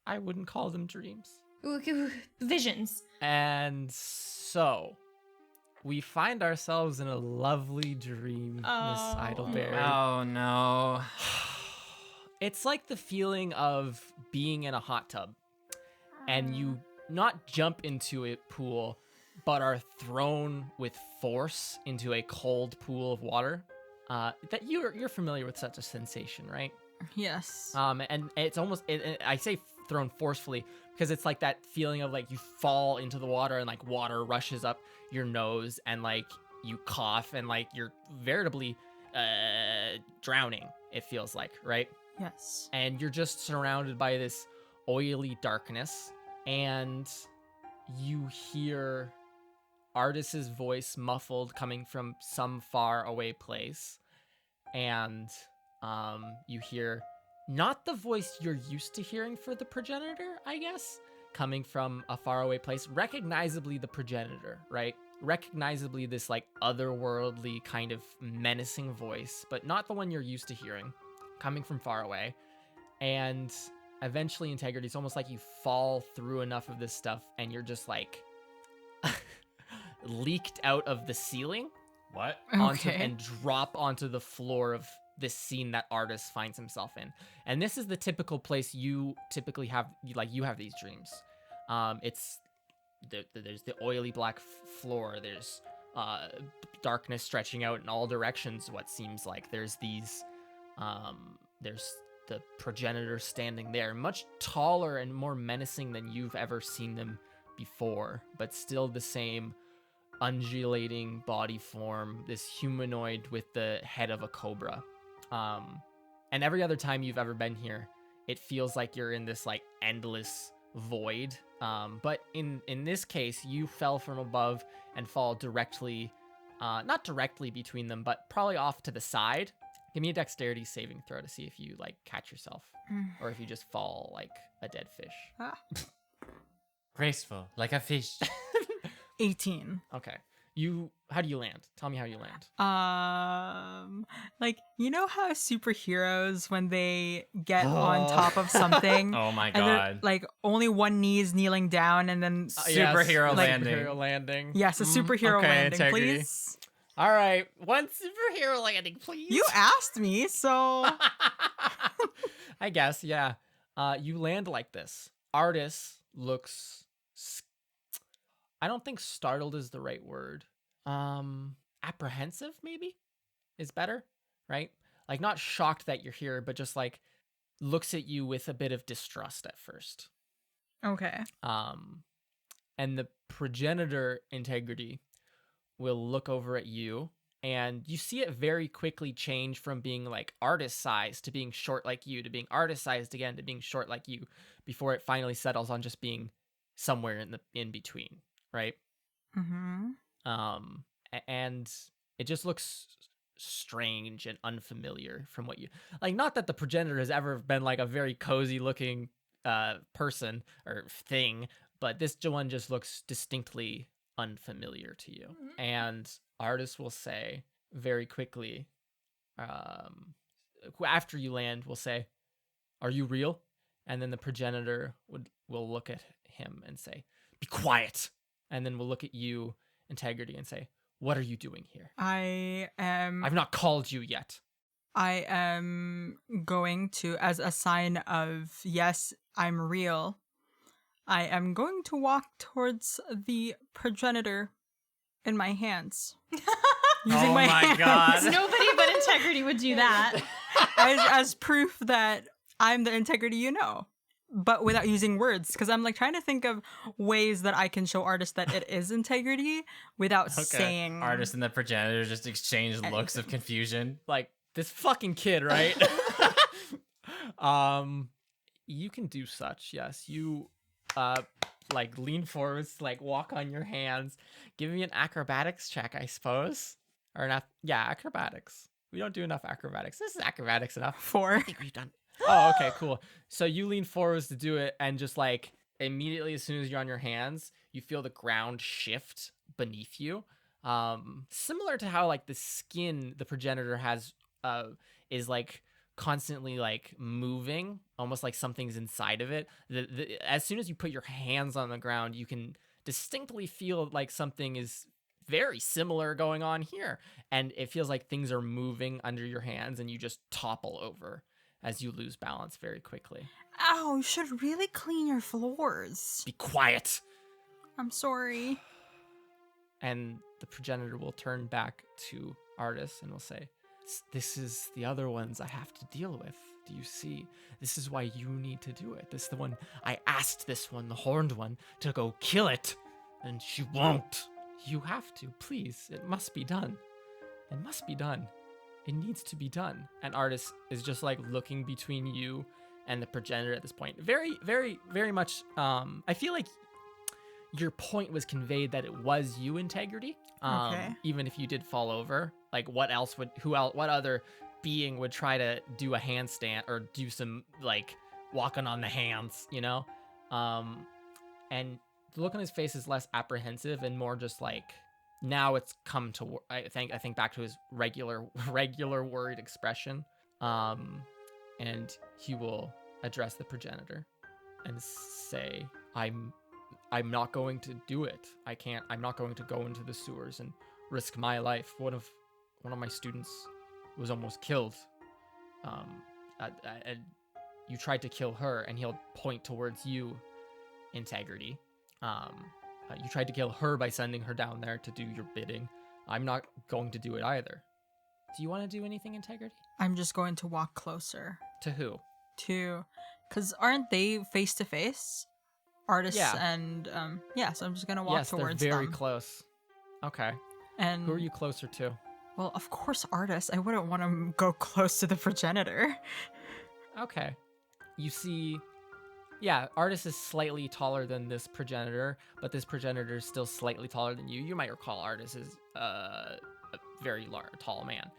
I wouldn't call them dreams. Visions. And so we find ourselves in a lovely dream, Miss Oh. Idleberry. Oh no. It's like the feeling of being in a hot tub and you not jump into a pool, but are thrown with force into a cold pool of water. That you're familiar with such a sensation, right? Yes. And it's almost, I say thrown forcefully because it's like that feeling of like you fall into the water and like water rushes up your nose and like you cough and like you're veritably drowning, it feels like, right? Yes. And you're just surrounded by this oily darkness and you hear Artis's voice muffled coming from some far away place. And you hear not the voice you're used to hearing for the progenitor, I guess, coming from a faraway place. Recognizably the progenitor, right? Recognizably this like otherworldly kind of menacing voice, but not the one you're used to hearing, coming from far away. And eventually, Integrity, it's almost like you fall through enough of this stuff and you're just like leaked out of the ceiling What? and drop onto the floor of this scene that Artis finds himself in. And this is the typical place you typically have, like you have these dreams. There's the oily black floor. There's darkness stretching out in all directions. What seems like there's these, there's the progenitor standing there, much taller and more menacing than you've ever seen them before, but still the same undulating body form, this humanoid with the head of a cobra. And every other time you've ever been here, it feels like you're in this like endless void. But in this case, you fell from above and fall directly, not directly between them, but probably off to the side. Give me a dexterity saving throw to see if you like catch yourself or if you just fall like a dead fish. Ah. Graceful, like a fish. 18. Okay. How do you land? Tell me how you land. Like, you know how superheroes, when they get on top of something, Oh my and they're, god. like, only one knee is kneeling down, and then Superhero landing. Superhero landing. yes, a superhero okay, landing, integrity. please. All right, one superhero landing, please. You asked me, so I guess, yeah. You land like this. Artis looks. I don't think startled is the right word. Apprehensive maybe is better, right? Like not shocked that you're here, but just like looks at you with a bit of distrust at first. okay. And the progenitor Integrity will look over at you and you see it very quickly change from being like Artis sized to being short like you, to being Artis sized again, to being short like you, before it finally settles on just being somewhere in between, right? Mm-hmm. And it just looks strange and unfamiliar from what you like. Not that the progenitor has ever been like a very cozy looking person or thing, but this one just looks distinctly unfamiliar to you. And Artis will say very quickly, after you land, will say, "Are you real?" And then the progenitor will look at him and say, "Be quiet." And then we'll look at you, Integrity, and say, "What are you doing here? I've not called you yet." I am going to, as a sign of yes, I'm real, I am going to walk towards the progenitor in my hands. Using Oh my hands God. Nobody but Integrity would do that. as proof that I'm the Integrity you know. But without using words, because I'm like trying to think of ways that I can show Artis that it is Integrity without saying. Artist and the progenitor just exchange looks of confusion. Like, this fucking kid, right? You can do such, yes. You, like, lean forwards, like, walk on your hands. Give me an acrobatics check, I suppose. Or not, yeah, acrobatics. We don't do enough acrobatics. This is acrobatics enough. 4. I think we've done. Oh, okay, cool. So you lean forwards to do it, and just like immediately, as soon as you're on your hands, you feel the ground shift beneath you. Similar to how like the skin the progenitor has is like constantly like moving, almost like something's inside of it. As soon as you put your hands on the ground, you can distinctly feel like something is very similar going on here. And it feels like things are moving under your hands and you just topple over as you lose balance very quickly. Ow, you should really clean your floors. Be quiet. I'm sorry. And the progenitor will turn back to Artis and will say, this is the other ones I have to deal with. Do you see? This is why you need to do it. This is the one I asked this one, the horned one, to go kill it. And she won't. You have to, please. It must be done. It must be done. It needs to be done. And Artis is just like looking between you and the progenitor at this point. Very, very, very much. I feel like your point was conveyed that it was you, Integrity. Okay. Even if you did fall over, like what other being would try to do a handstand or do some like walking on the hands, you know? And the look on his face is less apprehensive and more just like, now it's come to, I think back to his regular worried expression. And he will address the progenitor and say, I'm not going to do it. I'm not going to go into the sewers and risk my life. One of my students was almost killed. And you tried to kill her, and he'll point towards you, Integrity. You tried to kill her by sending her down there to do your bidding. I'm not going to do it either. Do you want to do anything, Integrity? I'm just going to walk closer. To who? Because aren't they face to face? Artists Yeah. And so I'm just gonna walk Yes, towards they're very them. close. Okay. And Who are you closer to? well, of course, artists. I wouldn't want to go close to the progenitor. Okay. You see, yeah, Artis is slightly taller than this progenitor, but this progenitor is still slightly taller than you. You might recall Artis is a very tall man.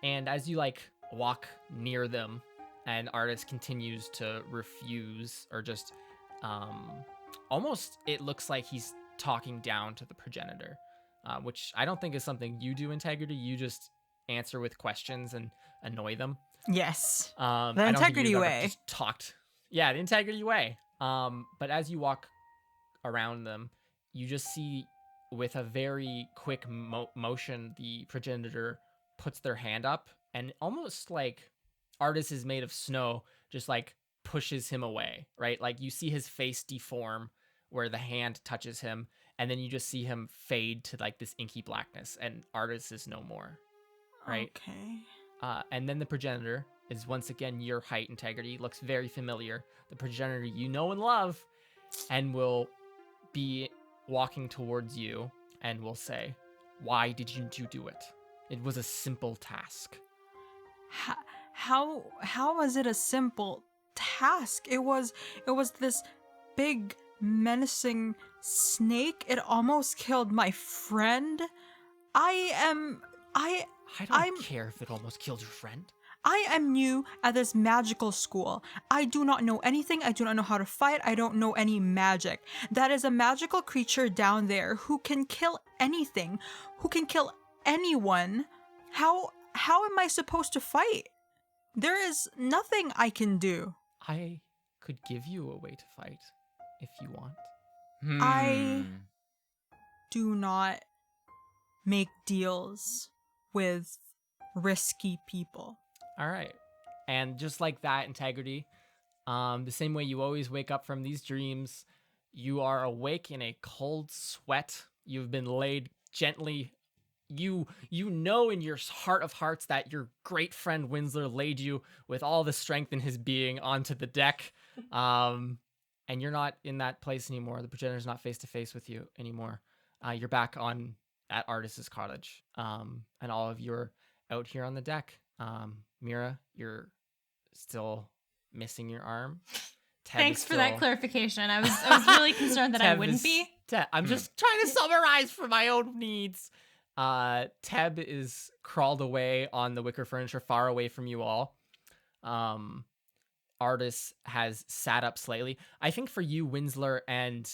And as you like walk near them, and Artis continues to refuse, or just almost it looks like he's talking down to the progenitor, which I don't think is something you do, Integrity. You just answer with questions and annoy them. Yes. The The Integrity way. Just talked. Yeah, the Integrity way. But as you walk around them, you just see with a very quick motion, the progenitor puts their hand up, and almost like Artis is made of snow, just like pushes him away, right? Like you see his face deform where the hand touches him, and then you just see him fade to like this inky blackness, and Artis is no more, right? Okay. And then the progenitor is once again your height, Integrity, looks very familiar. The progenitor you know and love, and will be walking towards you and will say, why didn't you do it? It was a simple task. How was it a simple task? It was this big menacing snake. It almost killed my friend. I don't care if it almost killed your friend. I am new at this magical school. I do not know anything. I do not know how to fight. I don't know any magic. That is a magical creature down there who can kill anything, who can kill anyone. How am I supposed to fight? There is nothing I can do. I could give you a way to fight if you want. I do not make deals with risky people. All right. And just like that, Integrity, the same way you always wake up from these dreams, you are awake in a cold sweat. You've been laid gently. You know in your heart of hearts that your great friend Winsler laid you with all the strength in his being onto the deck. And you're not in that place anymore. The progenitor's not face to face with you anymore. You're back at Artis's cottage. And all of you are out here on the deck. Mira, you're still missing your arm. Teb Thanks is for that still- clarification. I was really concerned that I Teb wouldn't is- be. I'm just trying to summarize for my own needs. Teb is crawled away on the wicker furniture, far away from you all. Artis has sat up slightly. I think for you, Winsler and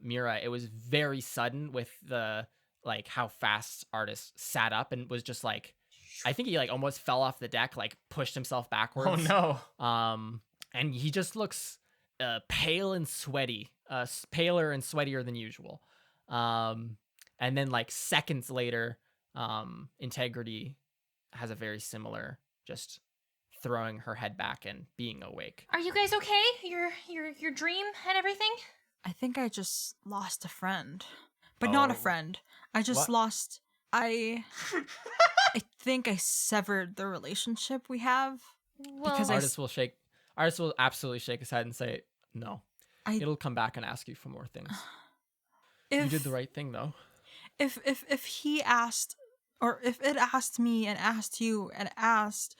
Mira, it was very sudden with the like how fast Artis sat up and was just like I think he like almost fell off the deck, like pushed himself Oh backwards. no. And he just looks pale and sweaty, paler and sweatier than usual. And then like seconds later, Integrity has a very similar, just throwing her head back and being awake. Are you guys okay? Your dream and everything? I think I just lost a friend. But not a Oh. friend. I just What? lost... I think I severed the relationship we have. Well, Because Artist will absolutely shake his head and say, no. I- It'll come back and ask you for more things. If, You did the right thing, though. If he asked, or if it asked me and asked you and asked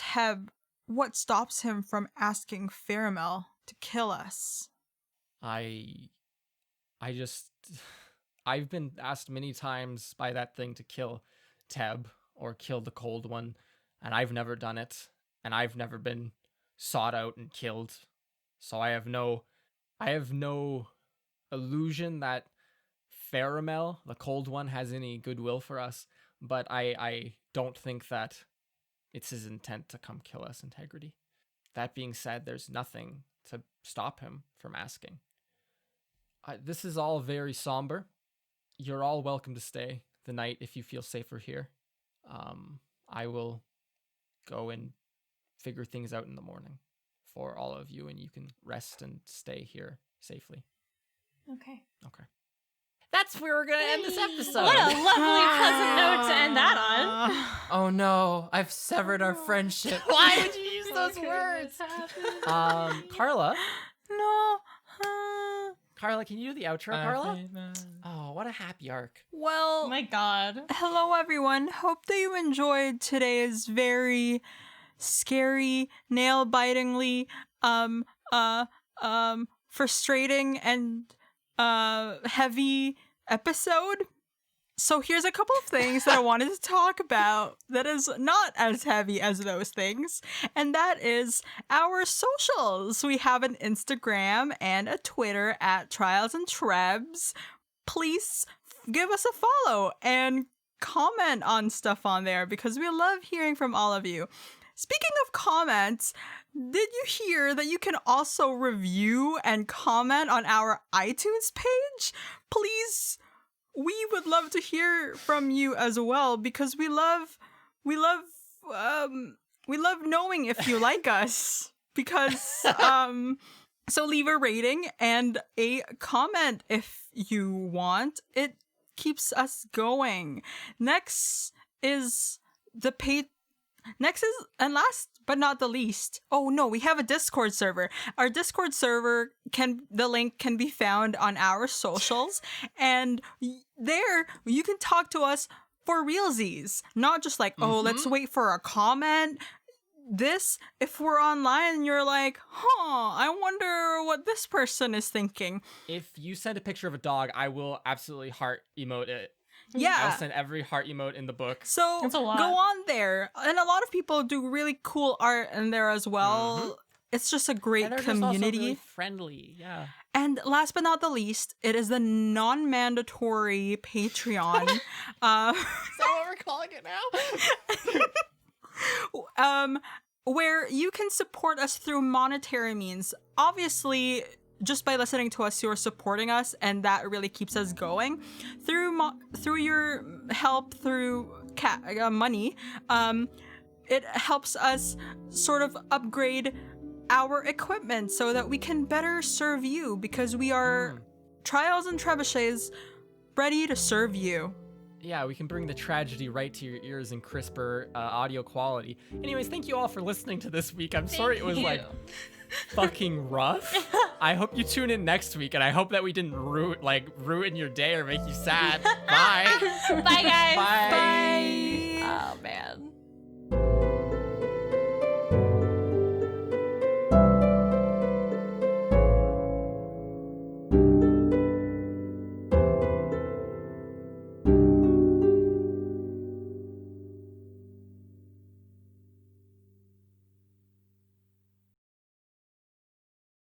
Heb, what stops him from asking Faramel to kill us? I've been asked many times by that thing to kill Teb or kill the cold one, and I've never done it, and I've never been sought out and killed. So I have no illusion that Faramel, the cold one, has any goodwill for us, but I don't think that it's his intent to come kill us, Integrity. That being said, there's nothing to stop him from asking. This is all very somber. You're all welcome to stay the night if you feel safer here. I will go and figure things out in the morning for all of you, and you can rest and stay here safely. okay. Okay. That's where we're gonna end this episode. What a lovely, pleasant note to end that on. Oh no, I've severed our friendship. Why would you use those words? Carla, No. Carla, can you do the outro, Carla? Oh, what a happy arc. Well, Oh my god. hello everyone. Hope that you enjoyed today's very scary, nail-bitingly, frustrating and heavy episode. So here's a couple of things that I wanted to talk about that is not as heavy as those things, and that is our socials. We have an Instagram and a Twitter at Trials and Trebs. Please give us a follow and comment on stuff on there because we love hearing from all of you. Speaking of comments, did you hear that you can also review and comment on our iTunes page? Please, we would love to hear from you as well because we love knowing if you like us because so leave a rating and a comment if you want. It keeps us going. Next is and last but not the least, oh no, we have a Discord server. Our Discord server the link can be found on our socials, and there you can talk to us for realsies, not just like, oh, let's wait for a comment. If we're online and you're like, I wonder what this person is thinking. If you send a picture of a dog, I will absolutely heart emote it. Yeah. I'll send every heart emote in the book. So That's a lot. go on there. And a lot of people do really cool art in there as well. It's just a great And they're just also community. really friendly. Yeah. And last but not the least, it is the non-mandatory Patreon. Is that what we're calling it now? Where you can support us through monetary means. Obviously, just by listening to us, you're supporting us, and that really keeps us going. Through your help, through money, it helps us sort of upgrade our equipment so that we can better serve you, because we are Trials and Trebuchets ready to serve you. Yeah, we can bring the tragedy right to your ears in crisper audio quality. Anyways, thank you all for listening to this week. I'm sorry it was like fucking rough. I hope you tune in next week, and I hope that we didn't ruin your day or make you sad. Bye. Bye, guys. Bye. Bye. Oh, man.